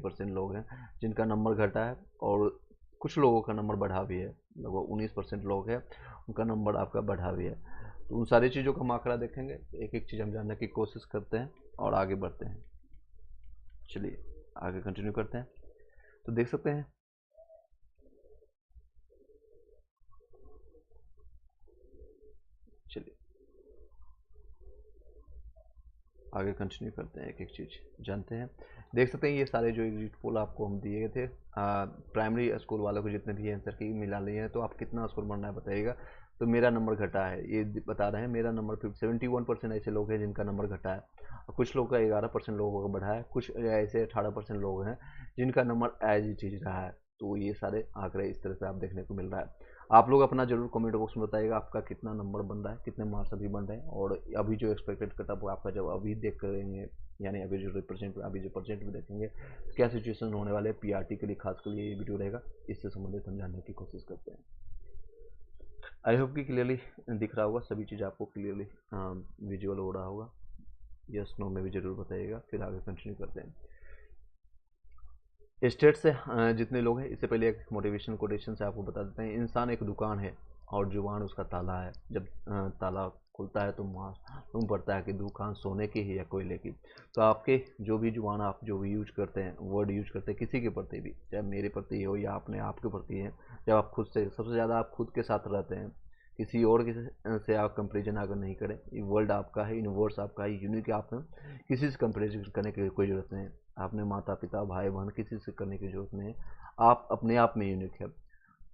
20% लोग हैं जिनका नंबर घटा है, और कुछ लोगों का नंबर बढ़ा भी है। लगभग 19% लोग हैं उनका नंबर आपका बढ़ा भी है। तो उन सारी चीज़ों का हम आंकड़ा देखेंगे, एक एक चीज़ हम जानने की कोशिश करते हैं और आगे बढ़ते हैं। चलिए आगे कंटिन्यू करते हैं। तो देख सकते हैं, चलिए आगे कंटिन्यू करते हैं, एक एक चीज़ जानते हैं। देख सकते हैं ये सारे जो एग्जिट पोल आपको हम दिए थे, प्राइमरी स्कूल वालों को जितने भी आंसर की मिला लिए हैं, तो आप कितना स्कोर बनना है बताइएगा। तो मेरा नंबर घटा है, ये बता रहे हैं मेरा नंबर 71% ऐसे लोग हैं जिनका नंबर घटा है, और कुछ लोग का 11% लोगों का बढ़ा है, कुछ ऐसे 18% लोग हैं जिनका नंबर एज इट इज रहा है। तो ये सारे आंकड़े इस तरह से आप देखने को मिल रहा है। आप लोग अपना जरूर कमेंट बॉक्स में बताइएगा आपका कितना नंबर बन रहा है, कितने मार्क्स अभी बन रहे हैं, और अभी जो एक्सपेक्टेड कटअप है आपका जब अभी देख करेंगे, यानी अभी जो रिप्रेजेंट अभी जो परसेंट में देखेंगे क्या सिचुएशन होने वाले हैं पीआरटी के लिए, खास कर ये वीडियो रहेगा, इससे संबंधित हम जानने की कोशिश करते हैं। आई होप कि क्लियरली दिख रहा होगा, सभी चीज़ आपको क्लियरली विजुअल हो रहा होगा। यस नो में भी जरूर बताइएगा, फिर आगे कंटिन्यू करते हैं। स्टेट से जितने लोग हैं, इससे पहले एक मोटिवेशन कोटेशन से आपको बता देते हैं। इंसान एक दुकान है और जुबान उसका ताला है। जब ताला खुलता है तो मालूम पड़ता है कि दुकान सोने की है या कोयले की। तो आपके जो भी जुबान आप जो भी यूज करते हैं, वर्ड यूज करते हैं किसी के प्रति भी, चाहे मेरे प्रति हो या अपने आप के प्रति है, जब आप खुद से, सबसे ज़्यादा आप खुद के साथ रहते हैं, किसी और से आप कंपेरिजन अगर नहीं करें। ये वर्ल्ड आपका है, यूनिवर्स आपका है, यूनिक आप हैं, किसी से कंपेरिजन करने की कोई ज़रूरत नहीं है। आपने माता पिता भाई बहन किसी से करने की जरूरत नहीं है, आप अपने आप में यूनिक है।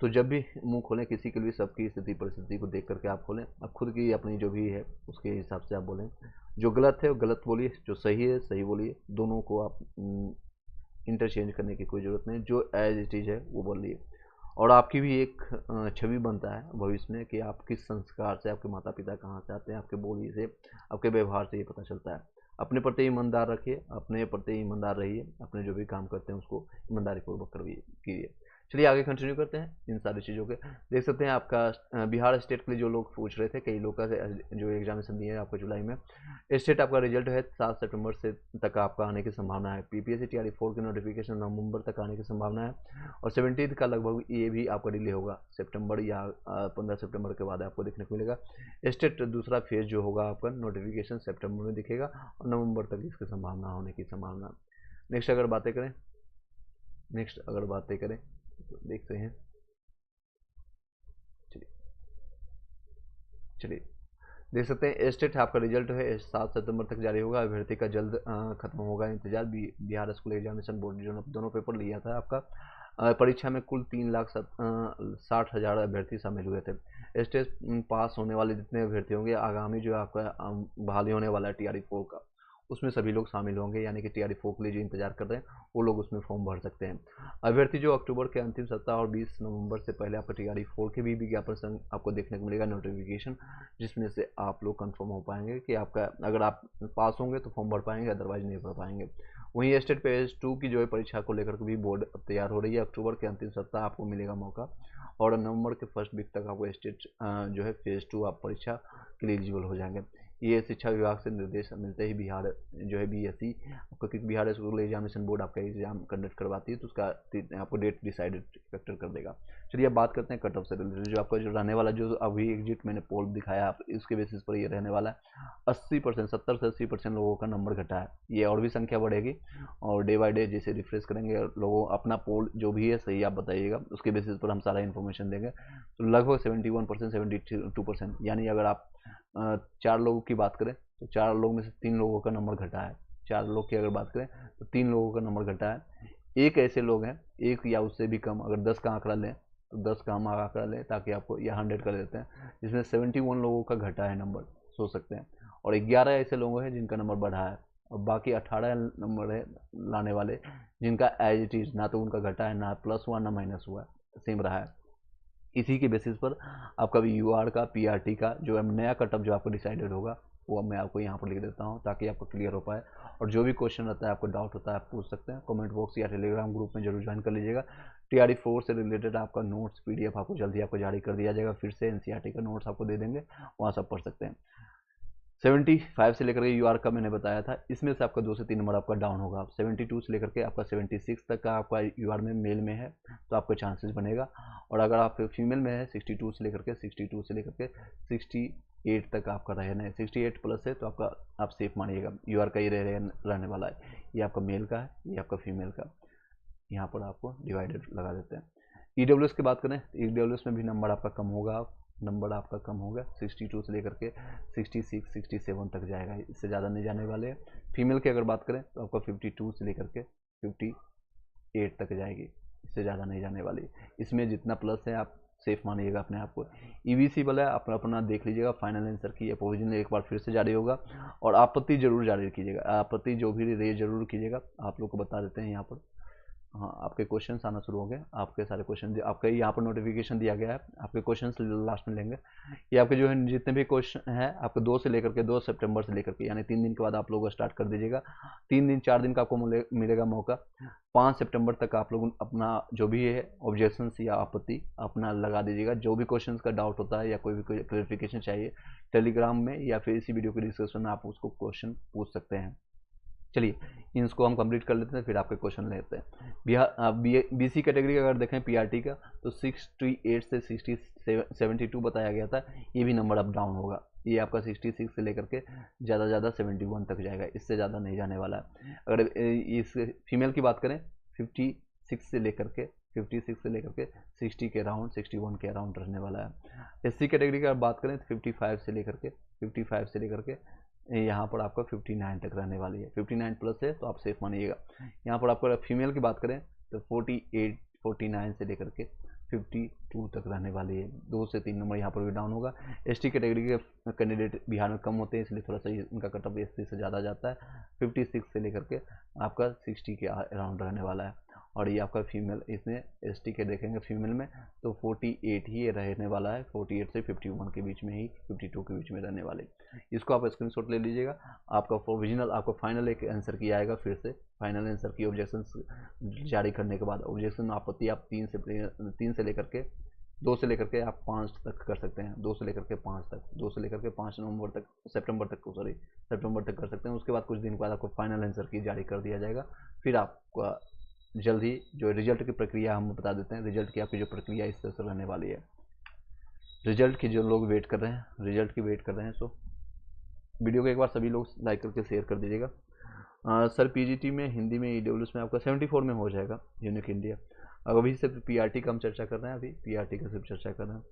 तो जब भी मुंह खोलें किसी के लिए, सबकी स्थिति परिस्थिति को देख करके आप खोलें, अब खुद की अपनी जो भी है उसके हिसाब से आप बोलें। जो गलत है वो गलत बोलिए, जो सही है सही बोलिए, दोनों को आप इंटरचेंज करने की कोई ज़रूरत नहीं, जो एज इट इज़ है वो बोलिए। और आपकी भी एक छवि बनता है भविष्य में कि आप किस संस्कार से, आपके माता पिता कहाँ से आते हैं, आपके बोली से, आपके व्यवहार से ये पता चलता है। अपने प्रति ईमानदार रखिए, अपने प्रति ईमानदार रहिए, अपने जो भी काम करते हैं उसको ईमानदारी पूर्वक कीजिए। चलिए आगे कंटिन्यू करते हैं इन सारी चीज़ों के। देख सकते हैं आपका बिहार स्टेट के लिए जो लोग पूछ रहे थे, कई लोग का जो एग्जामिनेशन दिए हैं आपको जुलाई में, स्टेट आपका रिजल्ट है 7 सितंबर से तक आपका आने की संभावना है। पीपीएससी टीआरई 4 की नोटिफिकेशन नवंबर तक आने की संभावना है, और 17 का लगभग ये भी आपका डिले होगा, सितंबर या 15 सितंबर के बाद आपको देखने को मिलेगा। स्टेट दूसरा फेज जो होगा आपका नोटिफिकेशन सितंबर में दिखेगा, और नवंबर तक इसकी संभावना होने की संभावना। नेक्स्ट अगर बातें करें तो देखते हैं। चलिए चलिए देख सकते हैं स्टेट आपका रिजल्ट है 7 सितंबर तक जारी होगा। अभ्यर्थी का जल्द खत्म होगा इंतजार। बिहार स्कूल एग्जामिनेशन बोर्ड जो दोनों पेपर लिया था आपका, परीक्षा में कुल 3,60,000 अभ्यर्थी शामिल हुए थे। स्टेट पास होने वाले जितने अभ्यर्थी होंगे, आगामी जो आपका बहाली होने वाला है टीआरई 4 का, उसमें सभी लोग शामिल होंगे, यानी कि टीआरई 4 के लिए जो इंतजार कर रहे हैं वो लोग उसमें फॉर्म भर सकते हैं। अभ्यर्थी जो अक्टूबर के अंतिम सप्ताह और 20 नवंबर से पहले आपका टीआरई 4 के भी विज्ञापन आपको देखने को मिलेगा नोटिफिकेशन, जिसमें से आप लोग कंफर्म हो पाएंगे कि आपका, अगर आप पास होंगे तो फॉर्म भर पाएंगे, अदरवाइज नहीं भर पाएंगे। वहीं स्टेट फेज 2 की जो है परीक्षा को लेकर के भी बोर्ड तैयार हो रही है। अक्टूबर के अंतिम सप्ताह आपको मिलेगा मौका, और नवंबर के फर्स्ट वीक तक आपको स्टेट जो है फेज 2 आप परीक्षा के लिए एलिजिबल हो जाएंगे। ये शिक्षा विभाग से निर्देश मिलते ही बिहार जो है बीएससी आपको, क्योंकि बिहार स्कूल एग्जामिनेशन बोर्ड आपका एग्जाम कंडक्ट करवाती है, तो उसका आपको डेट डिसाइडेड फैक्टर कर देगा। चलिए अब बात करते हैं कट ऑफ से रिलेटेड। जो आपका जो रहने वाला, जो अभी एग्जिट मैंने पोल दिखाया आप इसके बेसिस पर ये रहने वाला है 80%, 70 से 80% लोगों का नंबर घटा है। ये और भी संख्या बढ़ेगी, और डे बाय डे जैसे रिफ्रेश करेंगे लोगों अपना पोल जो भी है सही आप बताइएगा, उसके बेसिस पर हम सारा इन्फॉर्मेशन देंगे। तो लगभग 71%, 72%, यानी अगर आप 4 लोगों की बात करें तो 4 लोगों में से 3 लोगों का नंबर घटा है। 4 लोग की अगर बात करें तो 3 लोगों का नंबर घटा है। एक ऐसे लोग हैं, एक या उससे भी कम, अगर 10 का आंकड़ा लें तो 10 का हम आंकड़ा लें ताकि आपको, या 100 का लेते हैं, जिसमें 71 लोगों का घटा है नंबर, सोच सकते हैं। और 11 ऐसे लोग हैं जिनका नंबर बढ़ा है, और बाकी 18 नंबर है लाने वाले जिनका एज इट इज, ना तो उनका घटा है, ना प्लस हुआ ना माइनस हुआ, सेम रहा है। इसी के बेसिस पर आपका भी यूआर का, पीआरटी का जो है नया कटअप जो आपको डिसाइडेड होगा, वो अब मैं आपको यहाँ पर लिख देता हूँ ताकि आपको क्लियर हो पाए। और जो भी क्वेश्चन रहता है, आपको डाउट होता है, आप पूछ सकते हैं कमेंट बॉक्स या टेलीग्राम ग्रुप में जरूर ज्वाइन कर लीजिएगा। टीआरई 4 से रिलेटेड आपका नोट्स पीडीएफ आपको जल्दी आपको जारी कर दिया जाएगा, फिर से एनसीईआरटी का नोट्स आपको दे देंगे, वहाँ सब पढ़ सकते हैं। 75 से लेकर के यूआर का मैंने बताया था, इसमें से आपका 2 से 3 नंबर आपका डाउन होगा। 72 से लेकर के आपका 76 तक का आपका यूआर में मेल में है तो आपका चांसेस बनेगा। और अगर आप फीमेल में है 62 से लेकर के 68 तक आपका रहना है, 68 प्लस है तो आपका आप सेफ मानिएगा, यूआर का ही रहने वाला है। ये आपका मेल का है, ये आपका फीमेल का, यहाँ पर आपको डिवाइडेड लगा देते हैं। ईडब्ल्यूएस की बात करें, ईडब्ल्यूएस में भी नंबर आपका कम होगा, नंबर आपका कम होगा 62 से लेकर के 66 67 तक जाएगा, इससे ज़्यादा नहीं जाने वाले हैं। फीमेल की अगर बात करें तो आपका 52 से लेकर के 58 तक जाएगी, इससे ज़्यादा नहीं जाने वाली। इसमें जितना प्लस है आप सेफ मानिएगा अपने आप को। ईवीसी वाला अपना अपना देख लीजिएगा, फाइनल आंसर की प्रोविजन एक बार फिर से जारी होगा। और आपत्ति जरूर जारी कीजिएगा, आपत्ति जो भी रेज जरूर कीजिएगा। आप लोग को बता देते हैं यहाँ पर, हाँ आपके क्वेश्चन आना शुरू हो गए, आपके सारे क्वेश्चन आपका यहाँ पर नोटिफिकेशन दिया गया है, आपके क्वेश्चन लास्ट में लेंगे। ये आपके जो है जितने भी क्वेश्चन हैं आपके 2 से लेकर के 2 सितंबर से लेकर के, यानी 3 दिन के बाद आप लोग स्टार्ट कर दीजिएगा। 3 दिन 4 दिन का आपको मिलेगा मौका। 5 सितंबर तक आप लोग अपना जो भी है ऑब्जेक्शंस या आपत्ति अपना लगा दीजिएगा। जो भी क्वेश्चन का डाउट होता है या कोई भी क्लैरिफिकेशन चाहिए, टेलीग्राम में या फिर इसी वीडियो के डिस्क्रिप्शन में आप उसको क्वेश्चन पूछ सकते हैं। चलिए इसको हम कंप्लीट कर लेते हैं, फिर आपके क्वेश्चन लेते हैं। बिहार बीसी कैटेगरी का अगर देखें पीआरटी का तो 68 से 72 बताया गया था, ये भी नंबर अप डाउन होगा। ये आपका 66 से लेकर के ज़्यादा 71 तक जाएगा, इससे ज़्यादा नहीं जाने वाला है। अगर इस फीमेल की बात करें 56 से लेकर के 60 के अराउंड 61 के अराउंड रहने वाला है। एससी कैटेगरी की बात करें तो 55 से लेकर के यहाँ पर आपका 59 तक रहने वाली है। 59 प्लस है तो आप सेफ मानिएगा। यहाँ पर आपको फीमेल की बात करें तो 48 49 से लेकर के 52 तक रहने वाली है। 2 से 3 नंबर यहाँ पर भी डाउन होगा। एसटी कैटेगरी के कैंडिडेट बिहार में कम होते हैं, इसलिए थोड़ा सा इनका कट ऑफ एससी से ज़्यादा जाता है। 56 से लेकर के आपका 60 के अराउंड रहने वाला है। और ये आपका फीमेल, इसमें एसटी के देखेंगे फीमेल में तो 48 ही रहने वाला है। 48 से 51 के बीच में ही, 52 के बीच में रहने वाले। इसको आप स्क्रीनशॉट ले लीजिएगा। आपका प्रोविजनल आपको फाइनल एक आंसर की आएगा, फिर से फाइनल आंसर की ऑब्जेक्शन जारी करने के बाद ऑब्जेक्शन आपत्ति आप 3 से लेकर के 2 से लेकर के आप 5 तक कर सकते हैं। 2 से लेकर के 5 तक, 2 से लेकर के 5 नवंबर तक सितंबर तक कर सकते हैं। उसके बाद कुछ दिन बाद आपको फाइनल आंसर की जारी कर दिया जाएगा। फिर आपका जल्द ही जो रिजल्ट की प्रक्रिया हम बता देते हैं। रिजल्ट की आपकी जो प्रक्रिया इस तरह से रहने वाली है। रिजल्ट की जो लोग वेट कर रहे हैं, रिजल्ट की वेट कर रहे हैं, सो वीडियो को एक बार सभी लोग लाइक करके शेयर कर दीजिएगा। सर पीजीटी में हिंदी में ईडब्ल्यूएस में आपका 74 में हो जाएगा यूनिक इंडिया। अभी सिर्फ पीआरटी का हम चर्चा कर रहे हैं, अभी पीआरटी का सिर्फ चर्चा कर रहे हैं।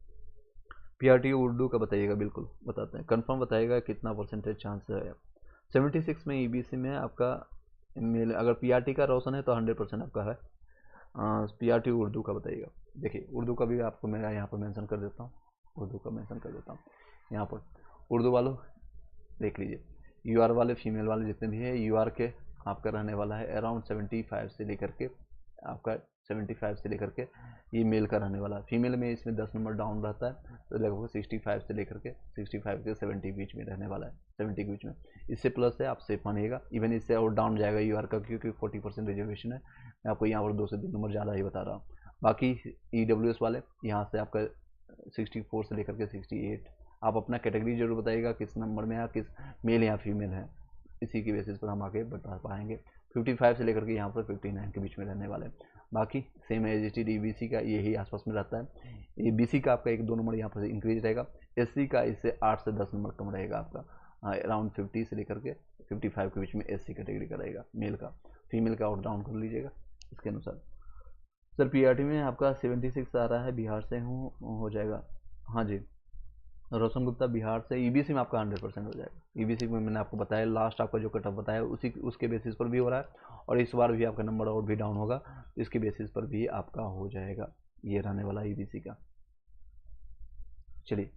पीआरटी उर्दू का बताइएगा, बिल्कुल बताते हैं, कंफर्म बताइएगा कितना परसेंटेज चांस है। 76 में ईबीसी में आपका मेल, अगर पीआरटी का रोशन है तो 100% आपका है। पीआरटी उर्दू का बताइएगा। देखिए उर्दू का भी आपको मैं यहाँ पर मेंशन कर देता हूँ, उर्दू का मेंशन कर देता हूँ यहाँ पर। उर्दू वालों देख लीजिए, यूआर वाले फीमेल वाले जितने भी हैं, यूआर के आपका रहने वाला है अराउंड 75 से लेकर के आपका 75 से लेकर के ये मेल का रहने वाला है। फीमेल में इसमें 10 नंबर डाउन रहता है, तो लगभग 65 से लेकर के 65 से 70 बीच में रहने वाला है, 70 के बीच में। इससे प्लस है आप सेफ मानिएगा, इवन इससे और डाउन जाएगा यूआर का, क्योंकि 40% रिजर्वेशन है। मैं आपको यहाँ पर 2 से 3 नंबर ज़्यादा ही बता रहा हूँ। बाकी ईडब्ल्यूएस वाले यहाँ से आपका 64 से लेकर के 68, आप अपना कैटेगरी जरूर बताइएगा किस नंबर में है, किस मेल या फीमेल है, इसी की बेसिस पर हम आगे बता पाएंगे। 55 से लेकर के यहाँ पर 59 के बीच में रहने वाले हैं। बाकी सेम एच डी बीसी का यही आसपास में रहता है। ये बीसी का आपका 1-2 नंबर यहाँ पर इंक्रीज रहेगा। एससी का इससे 8 से 10 नंबर कम रहेगा आपका, अराउंड 50 से लेकर के 55 के बीच में एससी कैटेगरी का रहेगा मेल का। फीमेल का और डाउन कर लीजिएगा इसके अनुसार। सर पीआरटी में आपका 76 आ रहा है, बिहार से हूँ, हो जाएगा। हाँ जी, रोशन गुप्ता बिहार से। ईबीसी में आपका 100% हो जाएगा। ईबीसी में मैंने आपको बताया, लास्ट आपका जो कट ऑफ बताया उसके बेसिस पर भी हो रहा है, और इस बार भी आपका नंबर और भी डाउन होगा, इसके बेसिस पर भी आपका हो जाएगा, ये रहने वाला ईबीसी का। चलिए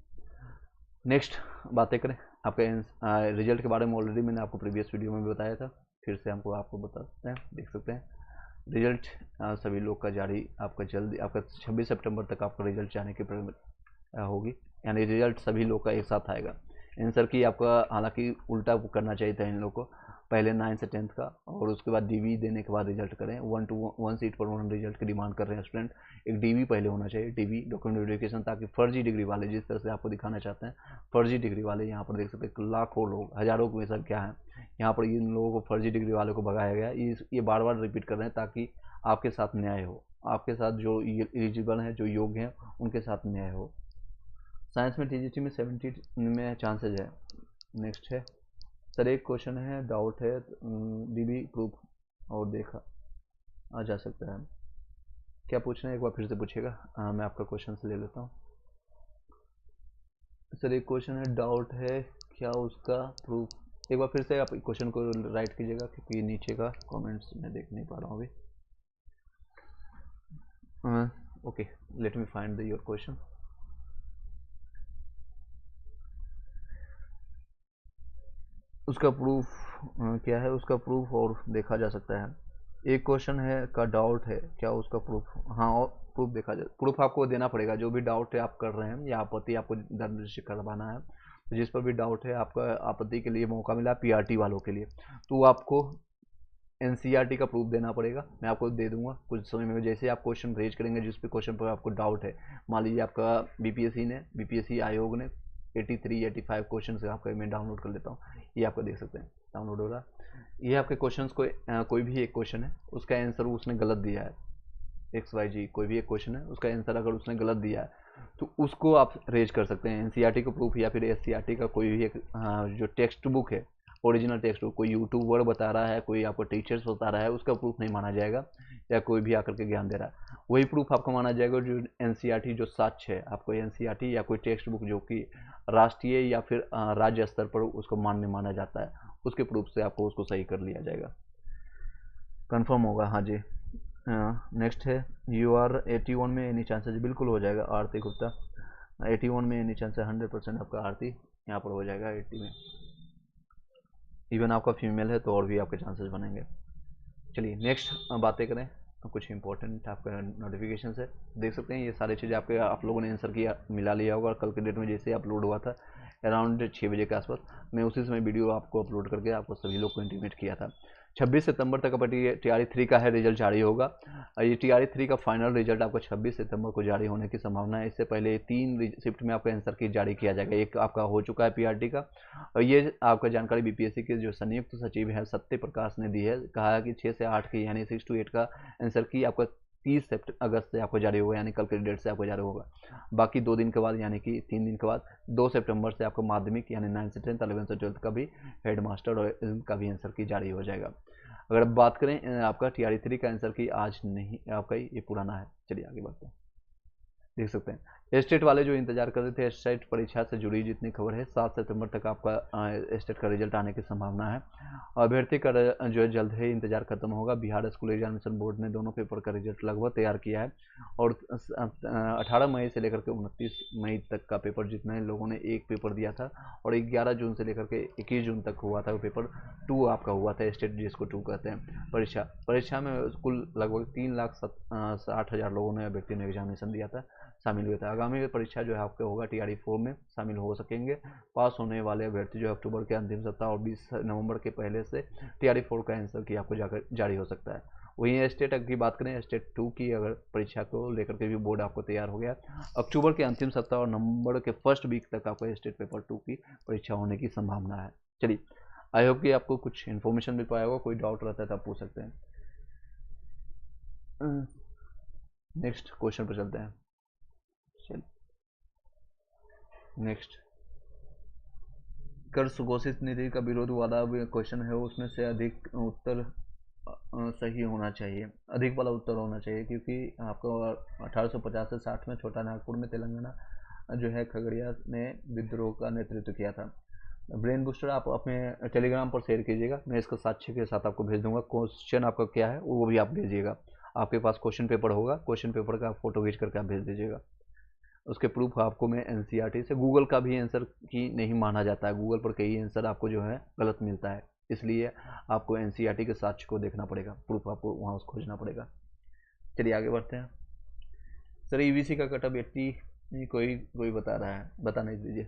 नेक्स्ट बातें करें। आपका रिजल्ट के बारे में ऑलरेडी मैंने आपको प्रीवियस वीडियो में भी बताया था, फिर से हमको आपको बताते हैं, देख सकते हैं। रिजल्ट सभी लोग का जारी आपका जल्दी, आपका 26 सितंबर तक आपका रिजल्ट जाने की होगी, यानी रिजल्ट सभी लोग का एक साथ आएगा। आंसर की आपका हालांकि उल्टा करना चाहिए था इन लोग को, पहले 9 से 10th का, और उसके बाद डीवी देने के बाद रिजल्ट करें। 1 सीट पर 1 रिजल्ट की डिमांड कर रहे हैं स्टूडेंट। एक डीवी पहले होना चाहिए, डीवी डॉक्यूमेंट वेरिफिकेशन, ताकि फर्जी डिग्री वाले जिस तरह से आपको दिखाना चाहते हैं, फर्जी डिग्री वाले यहाँ पर देख सकते हैं लाखों लोग, हज़ारों में सब क्या है यहाँ पर, इन लोगों को फर्जी डिग्री वालों को भगाया गया। ये बार बार रिपीट कर रहे हैं ताकि आपके साथ न्याय हो, आपके साथ जो एलिजिबल हैं, जो योग्य हैं, उनके साथ न्याय हो। साइंस में टीजीटी में 70 में चांसेज है। नेक्स्ट है सर, एक क्वेश्चन है, डाउट है, डीबी प्रूफ और देखा आ जा सकता है, क्या पूछना है एक बार फिर से पूछिएगा। मैं आपका क्वेश्चन से ले लेता हूँ। सर एक क्वेश्चन है, डाउट है, क्या उसका प्रूफ, एक बार फिर से आप क्वेश्चन को राइट कीजिएगा क्योंकि नीचे का कमेंट्स मैं देख नहीं पा रहा हूँ अभी। Okay, let me find the your question. उसका प्रूफ क्या है, उसका प्रूफ और देखा जा सकता है। एक क्वेश्चन है का डाउट है, क्या उसका प्रूफ, हाँ, और प्रूफ देखा जाए, प्रूफ आपको देना पड़ेगा। जो भी डाउट है आप कर रहे हैं या आपत्ति आपको दर्ज रजिस्टर करवाना है, तो जिस पर भी डाउट है, आपका आपत्ति के लिए मौका मिला पीआरटी वालों के लिए, तो आपको एनसीईआरटी का प्रूफ देना पड़ेगा। मैं आपको दे दूंगा कुछ समय में, जैसे आप क्वेश्चन रेज करेंगे जिस भी क्वेश्चन पर आपको डाउट है। मान लीजिए आपका बीपीएससी आयोग ने 83 85 क्वेश्चन से आपका, मैं डाउनलोड कर लेता हूँ, ये आपको देख सकते हैं डाउनलोड हो रहा। ये आपके क्वेश्चंस को कोई भी एक क्वेश्चन है उसका आंसर उसने गलत दिया है, XYG कोई भी एक क्वेश्चन है उसका आंसर अगर उसने गलत दिया है, तो उसको आप रेज कर सकते हैं एनसीईआरटी का प्रूफ, या फिर एससीईआरटी का कोई भी एक जो टेक्स्ट बुक है, ओरिजिनल टेक्स्ट बुक, कोई यूट्यूबर बता रहा है, कोई आपको टीचर्स बता रहा है, उसका प्रूफ नहीं माना जाएगा, या कोई भी आकर के ज्ञान दे रहा है, वही प्रूफ आपको माना जाएगा जो एनसीईआरटी जो साक्ष्य है। आपको एनसीईआरटी या कोई टेक्स्ट बुक जो कि राष्ट्रीय या फिर राज्य स्तर पर उसको मान्य माना जाता है, उसके प्रूफ से आपको उसको सही कर लिया जाएगा, कंफर्म होगा। हाँ जी। नेक्स्ट है, यू आर 81 में एनी चांसेस, बिल्कुल हो जाएगा आरती गुप्ता, 81 में एनी चांसेस, 100% आपका आरती यहाँ पर हो जाएगा 80 में। इवन आपका फीमेल है तो और भी आपके चांसेस बनेंगे। चलिए नेक्स्ट बातें करें, कुछ इंपॉर्टेंट आपका नोटिफिकेशन है, देख सकते हैं ये सारी चीज़ें आपके आप लोगों ने आंसर किया मिला लिया होगा। कल के डेट में जैसे अपलोड हुआ था अराउंड 6 बजे के आसपास, मैं उसी समय वीडियो आपको अपलोड करके आपको सभी लोग को इंटीमेट किया था। 26 सितंबर तक आपका TRE 3 का है रिजल्ट जारी होगा। ये TRE 3 का फाइनल रिजल्ट आपको 26 सितंबर को जारी होने की संभावना है। इससे पहले 3 शिफ्ट में आपका आंसर की जारी किया जाएगा। एक आपका हो चुका है PRT का, और ये आपका जानकारी BPSC के जो संयुक्त सचिव है सत्य प्रकाश ने दी है, कहा है कि 6 से 8 की यानी 6 to 8 का आंसर की आपका 30 अगस्त से आपको जारी होगा, यानी कल के डेट से आपको जारी होगा। बाकी 2 दिन के बाद यानी कि 3 दिन के बाद 2 सितंबर से आपको माध्यमिक यानी 9 से 10 11 से 12 का भी हेड मास्टर और इनका भी आंसर की जारी हो जाएगा। अगर अब बात करें आपका TRE 3 का आंसर की, आज नहीं आपका ये पुराना है। चलिए आगे बढ़ते हैं, देख सकते हैं स्टेट वाले जो इंतजार कर रहे थे स्टेट परीक्षा से जुड़ी जितनी खबर है, 7 सितंबर तक आपका स्टेट का रिजल्ट आने की संभावना है। अभ्यर्थी का जो है जल्द ही इंतजार खत्म होगा। बिहार स्कूल एग्जामिनेशन बोर्ड ने दोनों पेपर का रिजल्ट लगभग तैयार किया है, और 18 मई से लेकर के 29 मई तक का पेपर जितने लोगों ने एक पेपर दिया था, और 11 जून से लेकर के 21 जून तक हुआ था वो पेपर 2 आपका हुआ था, स्टेट जिसको 2 कहते हैं। परीक्षा में कुल लगभग 3,60,000 लोगों ने अभ्यर्थी ने एग्जामिनेशन दिया था, शामिल हुए थे। आगामी परीक्षा जो है आपके होगा TRE 4 में शामिल हो सकेंगे। पास होने वाले अभ्यर्थी जो अक्टूबर के अंतिम सप्ताह और 20 नवंबर के पहले से TRE 4 का आंसर की आपको जाकर जारी हो सकता है। वहीं स्टेट की बात करें, स्टेट 2 की अगर परीक्षा को लेकर के भी बोर्ड आपको तैयार हो गया, अक्टूबर के अंतिम सप्ताह और नवंबर के फर्स्ट वीक तक आपको स्टेट पेपर 2 की परीक्षा होने की संभावना है। चलिए, आई होप कि आपको कुछ इन्फॉर्मेशन मिल पाया होगा। कोई डाउट रहता है तो आप पूछ सकते हैं। नेक्स्ट क्वेश्चन पर चलते हैं। नेक्स्ट, कर सुघोषित निधि का विरोध वाला क्वेश्चन है, उसमें से अधिक उत्तर सही होना चाहिए, अधिक वाला उत्तर होना चाहिए, क्योंकि आपको 1850 से 60 में छोटा नागपुर में तेलंगाना जो है खगड़िया ने विद्रोह का नेतृत्व किया था। ब्रेन बूस्टर आप अपने टेलीग्राम पर शेयर कीजिएगा, मैं इसका साक्ष्य के साथ आपको भेज दूंगा। क्वेश्चन आपका क्या है वो भी आप भेजिएगा। आपके पास क्वेश्चन पेपर होगा, क्वेश्चन पेपर का फोटो खींच करके आप भेज दीजिएगा। उसके प्रूफ आपको मैं NCERT से, गूगल का भी आंसर की नहीं माना जाता है, गूगल पर कई आंसर आपको जो है गलत मिलता है, इसलिए आपको NCERT के साक्ष्य को देखना पड़ेगा, प्रूफ आपको वहाँ से खोजना पड़ेगा। चलिए आगे बढ़ते हैं। सर EBC का कटअप 80 कोई बता रहा है, बता नहीं दीजिए।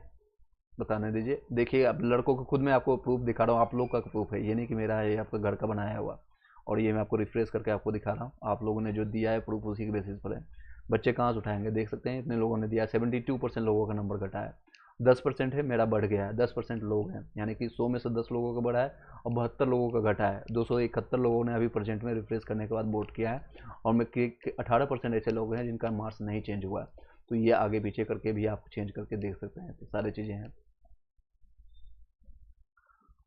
बताने दीजिए। देखिए अब लड़कों को खुद मैं आपको प्रूफ दिखा रहा हूँ, आप लोग का प्रूफ है, ये नहीं कि मेरा है, ये आपका घर का बनाया हुआ। और ये मैं आपको रिफ्रेश करके आपको दिखा रहा हूँ, आप लोगों ने जो दिया है प्रूफ उसी के बेसिस पर है। बच्चे कहाँ से उठाएंगे, देख सकते हैं इतने लोगों ने दिया, 72% लोगों का नंबर घटा है। 10% है मेरा बढ़ गया है, 10% लोग हैं, यानी कि 100 में से 10 लोगों का बढ़ा है और 72 लोगों का घटा है। 271 लोगों ने अभी प्रेजेंट में रिफ्रेश करने के बाद वोट किया है, और मैं 18% ऐसे लोग हैं जिनका मार्क्स नहीं चेंज हुआ है। तो ये आगे पीछे करके भी आप चेंज करके देख सकते हैं, तो सारी चीज़ें हैं।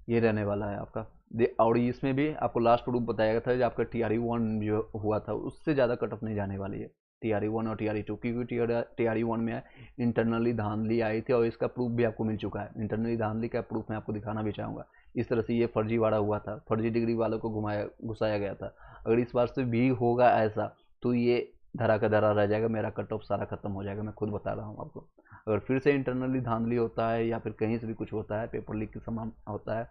ये रहने वाला है आपका। और इसमें भी आपको लास्ट ग्रुप बताया गया था जो आपका TRE 1 जो हुआ था उससे ज़्यादा कट ऑफ नहीं जाने वाली है, TRE 1 और TRE 2, क्योंकि TRE 1 में इंटरनली धांधली आई थी और इसका प्रूफ भी आपको मिल चुका है। इंटरनली धांधली का प्रूफ मैं आपको दिखाना भी चाहूँगा। इस तरह से ये फर्जी वाला हुआ था, फर्जी डिग्री वालों को घुसाया गया था। अगर इस बार से भी होगा ऐसा तो ये धरा का धरा रह जाएगा, मेरा कट ऑफ सारा खत्म हो जाएगा, मैं खुद बता रहा हूँ आपको। अगर फिर से इंटरनली धांधली होता है या फिर कहीं से भी कुछ होता है, पेपर लीक के समान होता है,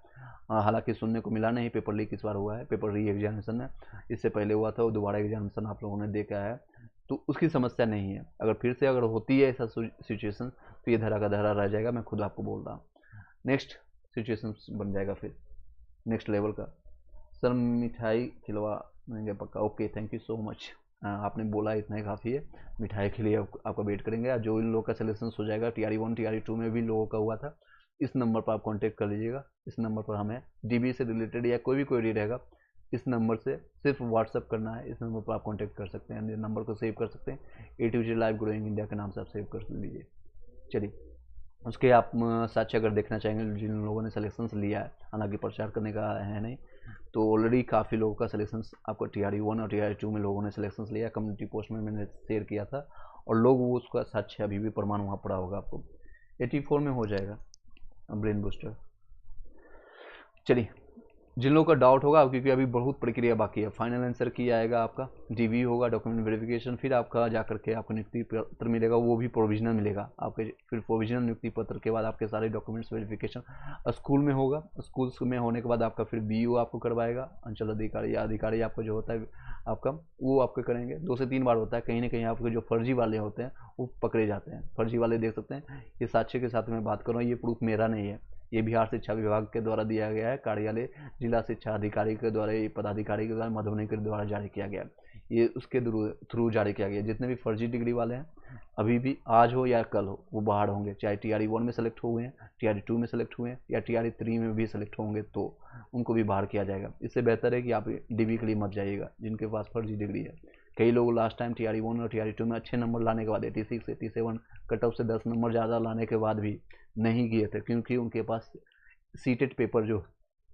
हालांकि सुनने को मिला नहीं पेपर लीक इस बार हुआ है, पेपर री एग्जामिनेशन में इससे पहले हुआ था, वो दोबारा एग्जामिनेशन आप लोगों ने देखा है, तो उसकी समस्या नहीं है। अगर फिर से अगर होती है ऐसा सिचुएशन तो ये धरा का धरा रह जाएगा, मैं खुद आपको बोल रहा हूँ। नेक्स्ट सिचुएशन बन जाएगा फिर नेक्स्ट लेवल का। सर मिठाई खिलवा देंगे पक्का, okay thank you so much. आपने बोला इतना ही काफ़ी है, मिठाई के लिए आपका वेट करेंगे। जो इन लोगों का सिलेक्शन हो जाएगा TRE 1 TRE 2 में भी लोगों का हुआ था, इस नंबर पर आप कांटेक्ट कर लीजिएगा। इस नंबर पर हमें DB से रिलेटेड या कोई भी क्वेरी रहेगा, इस नंबर से सिर्फ व्हाट्सअप करना है, इस नंबर पर आप कांटेक्ट कर सकते हैं, नंबर को सेव कर सकते हैं, A2J लाइव ग्रोइंग इंडिया के नाम से आप सेव कर लीजिए। चलिए उसके आप साक्ष्य अगर देखना चाहेंगे जिन लोगों ने सिलेक्शन लिया है, हालांकि प्रचार करने का है नहीं, तो ऑलरेडी काफ़ी लोगों का सिलेक्शन आपको TRE 1 और TRE 2 में लोगों ने सिलेक्शन लिया, कम्युनिटी पोस्ट में मैंने शेयर किया था, और लोग वो उसका साक्ष्य अभी भी प्रमाण वहाँ पड़ा होगा आपको। 84 में हो जाएगा ब्रेन बूस्टर। चलिए जिन लोगों का डाउट होगा, क्योंकि अभी बहुत प्रक्रिया बाकी है, फाइनल आंसर की आएगा आपका, DV होगा डॉक्यूमेंट वेरिफिकेशन, फिर आपका जा करके आपको नियुक्ति पत्र मिलेगा, वो भी प्रोविजनल मिलेगा आपके। फिर प्रोविजनल नियुक्ति पत्र के बाद आपके सारे डॉक्यूमेंट्स वेरिफिकेशन स्कूल में होगा, स्कूल में होने के बाद आपका फिर BO आपको करवाएगा, अंचल अधिकारी या अधिकारी आपको जो होता है आपका, वो आपको करेंगे। 2 से 3 बार होता है, कहीं ना कहीं आपके जो फर्जी वाले होते हैं वो पकड़े जाते हैं। फर्जी वाले देख सकते हैं, ये साक्ष्य के साथ मैं बात कर रहा हूँ, ये प्रूफ मेरा नहीं है, ये बिहार शिक्षा विभाग के द्वारा दिया गया है, कार्यालय जिला शिक्षा अधिकारी के द्वारा, ये पदाधिकारी के द्वारा मधुबनी के द्वारा जारी किया गया, ये उसके थ्रू जारी किया गया। जितने भी फर्जी डिग्री वाले हैं अभी भी आज हो या कल हो वो बाहर होंगे, चाहे TRE 1 में सेलेक्ट हुए हैं, TRE 2 में सेलेक्ट हुए हैं या TRE 3 में भी सेलेक्ट होंगे, तो उनको भी बाहर किया जाएगा। इससे बेहतर है कि आप DB के लिए मत जाइएगा जिनके पास फर्जी डिग्री है। कई लोग लास्ट टाइम TRE 1 और TRE 2 में अच्छे नंबर लाने के बाद 86 87 कट ऑफ से 10 नंबर ज़्यादा लाने के बाद भी नहीं किए थे, क्योंकि उनके पास सीटेट पेपर जो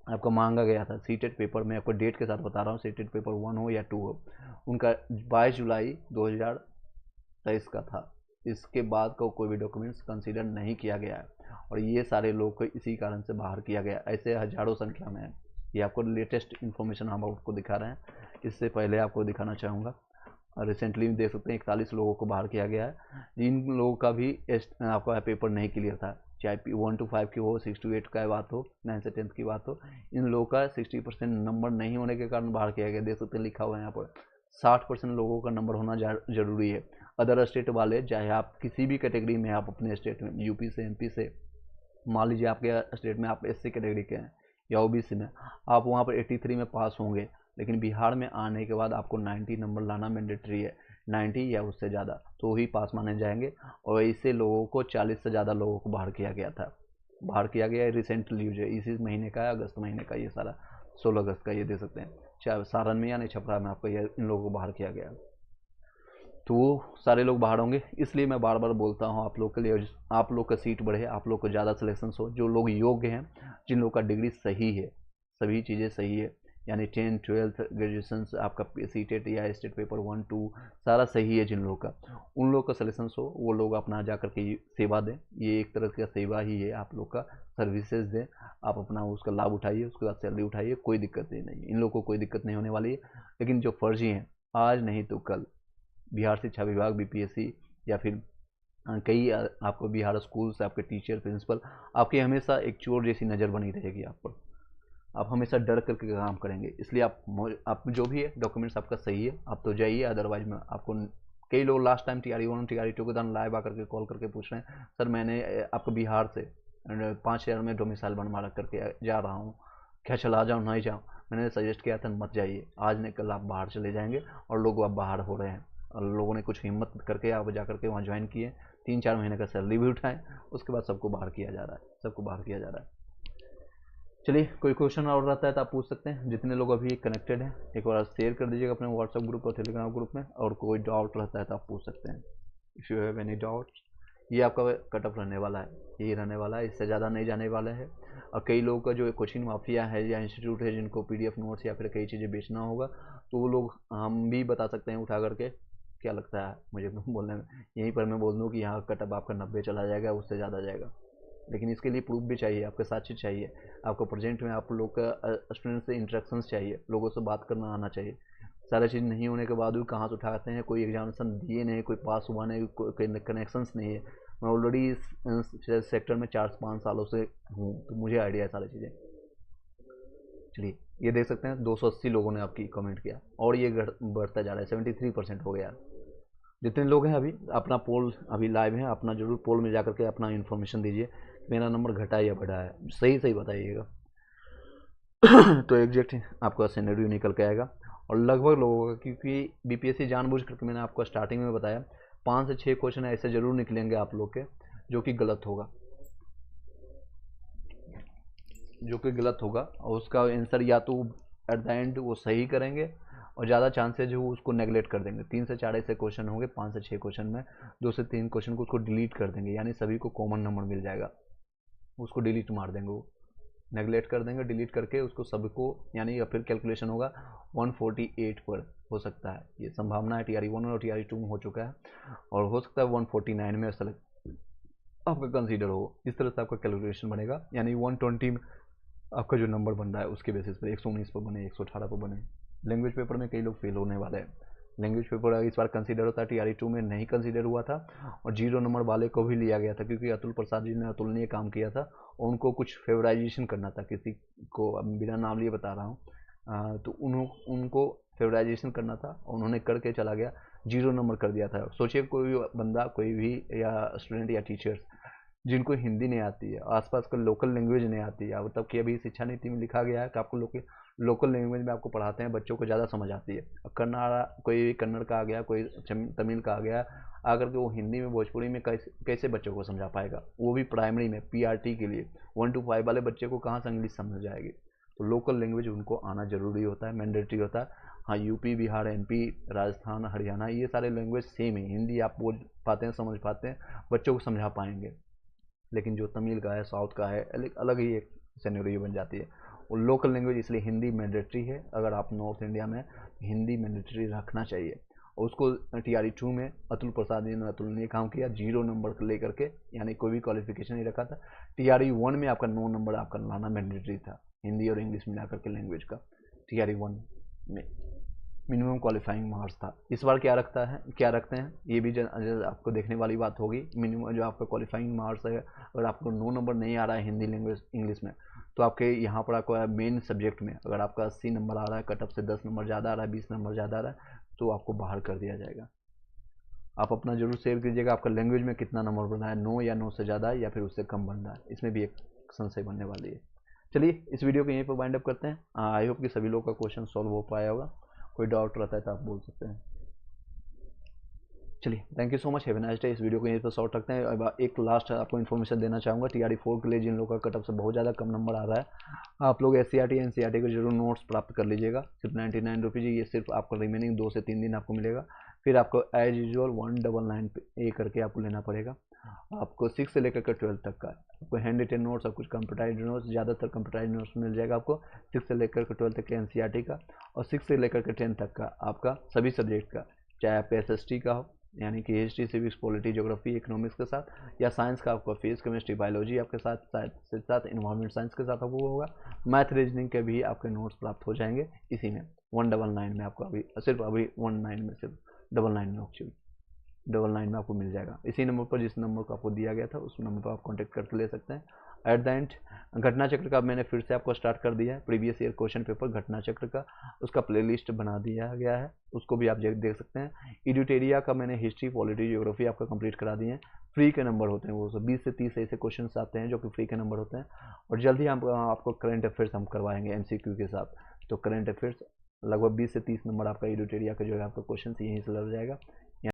आपको मांगा गया था, सीटेट पेपर में आपको डेट के साथ बता रहा हूँ, सीटेट पेपर 1 हो या 2 हो, उनका 22 जुलाई 2023 का था। इसके बाद का कोई भी डॉक्यूमेंट्स कंसीडर नहीं किया गया है, और ये सारे लोग को इसी कारण से बाहर किया गया। ऐसे हजारों संख्या में है, ये आपको लेटेस्ट इन्फॉर्मेशन हम आपको दिखा रहे हैं। इससे पहले आपको दिखाना चाहूँगा, रिसेंटली देख सकते हैं 41 लोगों को बाहर किया गया है, जिन लोगों का भी आपका पेपर नहीं क्लियर था, चाहे 1 to 5 की हो, 6 to 8 का बात हो, 9 से 10 की बात हो, इन लोगों का 60% नंबर नहीं होने के कारण बाहर किया गया। देख सकते हैं लिखा हुआ है यहाँ पर 60% लोगों का नंबर होना जरूरी है। अदर स्टेट वाले, चाहे आप किसी भी कैटेगरी में, आप अपने स्टेट में UP से MP से, मान लीजिए आपके स्टेट में आप SC कैटेगरी के हैं या OBC में, आप वहाँ पर 83 में पास होंगे, लेकिन बिहार में आने के बाद आपको 90 नंबर लाना मैंडेटरी है, 90 या उससे ज़्यादा तो ही पास माने जाएंगे। और ऐसे लोगों को 40 से ज़्यादा लोगों को बाहर किया गया था, बाहर किया गया है। रिसेंट न्यूज है, इसी महीने का है, अगस्त महीने का, ये सारा 16 अगस्त का, ये दे सकते हैं, चाहे सारण में या नहीं छपरा में आपको ये इन लोगों को बाहर किया गया। तो वो सारे लोग बाहर होंगे, इसलिए मैं बार बार बोलता हूँ आप लोग के लिए, आप लोग का सीट बढ़े, आप लोग को ज़्यादा सिलेक्शन हो, जो लोग योग्य हैं, जिन लोग का डिग्री सही है, सभी चीज़ें सही है, यानी 10 12 ग्रेजुएशन आपका सीटेट या स्टेट पेपर 1 2 सारा सही है, जिन लोग का, उन लोग का सिलेक्शन हो, वो लोग अपना जा करके सेवा दें। ये एक तरह का सेवा ही है, आप लोग का सर्विसेज दें, आप अपना उसका लाभ उठाइए, उसके बाद सैलरी उठाइए, कोई दिक्कत नहीं, इन लोगों को कोई दिक्कत नहीं होने वाली है। लेकिन जो फर्जी हैं, आज नहीं तो कल बिहार शिक्षा विभाग BPSC या फिर कई आपको बिहार स्कूल से आपके टीचर प्रिंसिपल आपकी हमेशा एक चोर जैसी नज़र बनी रहेगी आप पर, आप हमेशा डर करके काम करेंगे। इसलिए आप जो भी है डॉक्यूमेंट्स आपका सही है आप तो जाइए, अदरवाइज में आपको, कई लोग लास्ट टाइम TRE 1 TRE 2 के दौरान लाइव आकर के कॉल करके पूछ रहे हैं, सर मैंने आपको बिहार से 5000 में डोमिसाइल बनवा रख करके जा रहा हूँ, क्या चला जाऊँ नहीं जाऊँ? मैंने सजेस्ट किया था मत जाइए, आज नहीं कल आप बाहर चले जाएंगे और लोग अब बाहर हो रहे हैं, और लोगों ने कुछ हिम्मत करके आप जा करके वहाँ ज्वाइन किए, 3-4 महीने का सैलरी भी उठाएं, उसके बाद सबको बाहर किया जा रहा है, सबको बाहर किया जा रहा है। चलिए, कोई क्वेश्चन और रहता है तो आप पूछ सकते हैं। जितने लोग अभी कनेक्टेड हैं एक बार शेयर कर दीजिएगा अपने व्हाट्सएप ग्रुप और टेलीग्राम ग्रुप में, और कोई डाउट रहता है तो आप पूछ सकते हैं। If you have any doubt. ये आपका कटअप रहने वाला है, यही रहने वाला है, इससे ज़्यादा नहीं जाने वाला है। और कई लोगों का जो कोचिंग माफिया है या इंस्टीट्यूट है जिनको PDF नोट्स या फिर कई चीज़ें बेचना होगा, तो वो लोग हम भी बता सकते हैं उठा करके। क्या लगता है मुझे बोलने में? यहीं पर मैं बोल दूँ कि यहाँ कटअप आपका 90 चला जाएगा, उससे ज़्यादा जाएगा, लेकिन इसके लिए प्रूफ भी चाहिए, आपके साक्षी चाहिए, आपको प्रेजेंट में आप लोग का स्टूडेंट से इंटरेक्शंस चाहिए, लोगों से बात करना आना चाहिए। सारा चीज़ नहीं होने के बाद भी कहाँ से उठाते हैं? कोई एग्जामिनेशन दिए नहीं, कोई पास हुआ नहीं, कोई कनेक्शंस नहीं है। मैं ऑलरेडी इस सेक्टर में 4 से 5 सालों से हूँ, तो मुझे आइडिया है सारी चीज़ें। चलिए, ये देख सकते हैं 280 लोगों ने आपकी कमेंट किया, और ये बढ़ता जा रहा है, 73% हो गया। जितने लोग हैं अभी अपना पोल अभी लाइव हैं, अपना जरूर पोल में जाकर के अपना इन्फॉर्मेशन दीजिए, मेरा नंबर घटा या बढ़ा है, सही सही बताइएगा। तो एग्जैक्ट आपका सिनेरियो निकल के आएगा। और लगभग लोगों का, क्योंकि BPSC जानबूझ करके मैंने आपको स्टार्टिंग में बताया 5 से 6 क्वेश्चन ऐसे जरूर निकलेंगे आप लोग के जो कि गलत होगा, और उसका आंसर या तो एट द एंड वो सही करेंगे, और ज़्यादा चांसेज वो उसको नेगलेक्ट कर देंगे। 3 से 4 ऐसे क्वेश्चन होंगे, 5 से 6 क्वेश्चन में 2 से 3 क्वेश्चन को उसको डिलीट कर देंगे, यानी सभी को कॉमन नंबर मिल जाएगा, उसको डिलीट मार देंगे, वो नेगलेक्ट कर देंगे, डिलीट करके उसको सबको, यानी या फिर कैलकुलेशन होगा 148 पर हो सकता है, ये संभावना है। TRE 1 और TRE 2 में हो चुका है, और हो सकता है 149 में सेलेक्ट आपका कंसीडर हो। इस तरह से आपका कैलकुलेशन बनेगा, यानी 120 में आपका जो नंबर बन रहा है उसके बेसिस पर 119 पर बने, 118 पर बने। लैंग्वेज पेपर में कई लोग फेल होने वाले हैं, लैंग्वेज पेपर इस बार कंसीडर होता है, TRE 2 में नहीं कंसीडर हुआ था, और 0 नंबर वाले को भी लिया गया था, क्योंकि अतुल प्रसाद जी ने अतुलनीय काम किया था, और उनको कुछ फेवराइजेशन करना था किसी को, अब बिना नाम लिए बता रहा हूँ, तो उनको फेवराइजेशन करना था, और उन्होंने करके चला गया, 0 नंबर कर दिया था। सोचिए कोई बंदा, कोई भी या स्टूडेंट या टीचर्स जिनको हिंदी नहीं आती है, आसपास का लोकल लैंग्वेज नहीं आती है, अब तब की अभी शिक्षा नीति में लिखा गया है कि आपको लोकल लैंग्वेज में आपको पढ़ाते हैं, बच्चों को ज़्यादा समझ आती है। कोई कन्नड़ का आ गया, कोई तमिल का आ गया, आकर के वो हिंदी में भोजपुरी में कैसे बच्चों को समझा पाएगा? वो भी प्राइमरी में PRT के लिए 1 to 5 वाले बच्चे को कहाँ से इंग्लिश समझ जाएगी? तो लोकल लैंग्वेज उनको आना जरूरी होता है, मैंडेटरी होता है। हाँ, UP, बिहार, MP, राजस्थान, हरियाणा, ये सारे लैंग्वेज सेम है, हिंदी आप बोल पाते हैं, समझ पाते हैं, बच्चों को समझा पाएंगे, लेकिन जो तमिल का है, साउथ का है, अलग ही एक सिनेरियो बन जाती है। और लोकल लैंग्वेज इसलिए हिंदी मैंडेटरी है, अगर आप नॉर्थ इंडिया में हिंदी मैंडेटरी रखना चाहिए। और उसको TRE 2 में अतुल प्रसाद जी ने अतुलनीय काम किया, 0 नंबर लेकर के, यानी कोई भी क्वालिफिकेशन नहीं रखा था। TRE 1 में आपका 9 नंबर आपका लाना मैंडेटरी था, हिंदी और इंग्लिश मिला करके लैंग्वेज का। TRE 1 में मिनिमम क्वालिफाइंग मार्क्स था। इस बार क्या रखते हैं, ये भी आपको देखने वाली बात होगी। मिनिमम जो आपका क्वालिफाइंग मार्क्स है, अगर आपको 9 नंबर नहीं आ रहा है हिंदी लैंग्वेज इंग्लिश में, तो आपके यहाँ पर आपका मेन सब्जेक्ट में अगर आपका 80 नंबर आ रहा है, कटअप से 10 नंबर ज़्यादा आ रहा है, 20 नंबर ज़्यादा आ रहा है, तो आपको बाहर कर दिया जाएगा। आप अपना जरूर शेयर कीजिएगा, आपका लैंग्वेज में कितना नंबर बन रहा है, 9 या 9 से ज़्यादा है, या फिर उससे कम बन रहा है, इसमें भी एक संशय बनने वाली है। चलिए, इस वीडियो को यहीं पर वाइंड अप करते हैं। आई होप कि सभी लोग का क्वेश्चन सॉल्व हो पाया होगा। कोई डाउट रहता है तो आप बोल सकते हैं। चलिए, thank you so much, have a nice day. इस वीडियो को यहीं पर शॉर्ट रखते हैं। अब एक लास्ट आपको इन्फॉर्मेशन देना चाहूँगा, TRE 4 के लिए जिन लोगों का कटअप से बहुत ज़्यादा कम नंबर आ रहा है, आप लोग SCRT NCERT को जरूर नोट्स प्राप्त कर लीजिएगा, सिर्फ 99 रुपीज़। ये सिर्फ आपको रिमेनिंग 2 से 3 दिन आपको मिलेगा। फिर आपको एज यूजुअल 199 पे करके आपको लेना पड़ेगा। आपको 6 से लेकर के 12 तक का आपको हैंड रिटेन नोट्स और कुछ कंप्यूटराइज नोट्स, ज़्यादातर कंप्यूटराइज नोट्स मिल जाएगा आपको 6 से लेकर के 12 तक के NCERT का, और 6 से लेकर के 10 तक का आपका सभी सब्जेक्ट का, चाहे आपका SST का हो, यानी कि history, civics, polity, geography, economics के साथ, या साइंस का आपका फिजिक्स, केमिस्ट्री, बायोलॉजी आपके साथ इन्वायरमेंट साइंस के साथ आपको होगा। मैथ रीजनिंग के भी आपके नोट्स प्राप्त हो जाएंगे इसी में 199 में। आपको अभी 19 में सिर्फ 99 में आपको मिल जाएगा। इसी नंबर पर, जिस नंबर को आपको दिया गया था, उस नंबर पर आप कॉन्टैक्ट करके ले सकते हैं। एट द एंड घटना चक्र का मैंने फिर से आपको स्टार्ट कर दिया है, प्रीवियस ईयर क्वेश्चन पेपर घटना चक्र का, उसका प्लेलिस्ट बना दिया गया है, उसको भी आप देख सकते हैं। एडुटेरिया का मैंने हिस्ट्री, पॉलिटी, ज्योग्राफी आपका कंप्लीट करा दिए हैं। फ्री के नंबर होते हैं, वो सब 20 से 30 ऐसे क्वेश्चन आते हैं जो कि फ्री के नंबर होते हैं। और जल्दी हम आपको करंट अफेयर्स हम करवाएंगे एमसीक्यू के साथ। तो करंट अफेयर्स लगभग 20 से 30 नंबर आपका एडुटेरिया का जो है आपका क्वेश्चन यहीं से लग जाएगा।